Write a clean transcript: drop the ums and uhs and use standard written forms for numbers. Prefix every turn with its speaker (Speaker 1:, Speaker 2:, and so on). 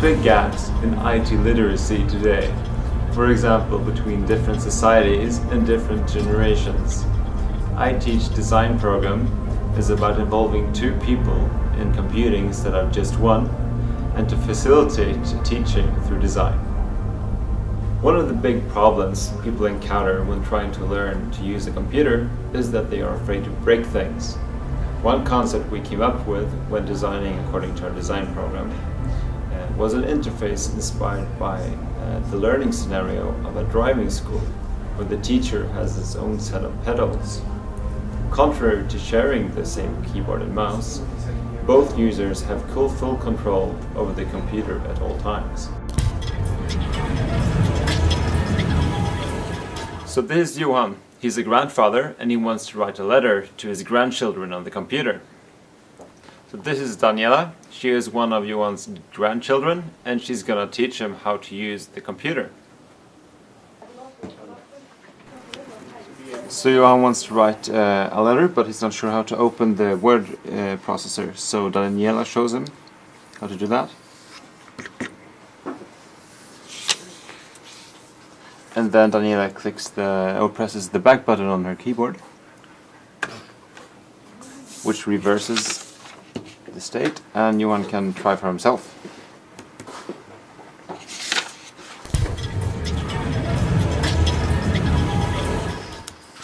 Speaker 1: big gaps in IT literacy today, for example, between different societies and different generations. iTeach design program is about involving two people in computing instead of just one, and to facilitate teaching through design. One of the big problems people encounter when trying to learn to use a computer is that they are afraid to break things. One concept we came up with when designing according to our design program was an interface inspired by the learning scenario of a driving school, where the teacher has his own set of pedals. Contrary to sharing the same keyboard and mouse, both users have full control over the computer at all times. So this is Johan. He's a grandfather and he wants to write a letter to his grandchildren on the computer. So this is Daniela. She is one of Johan's grandchildren and she's gonna teach him how to use the computer. So Johan wants to write a letter, but he's not sure how to open the word processor. So Daniela shows him how to do that. And then Daniela presses the back button on her keyboard, which reverses the state, and Johan can try for himself.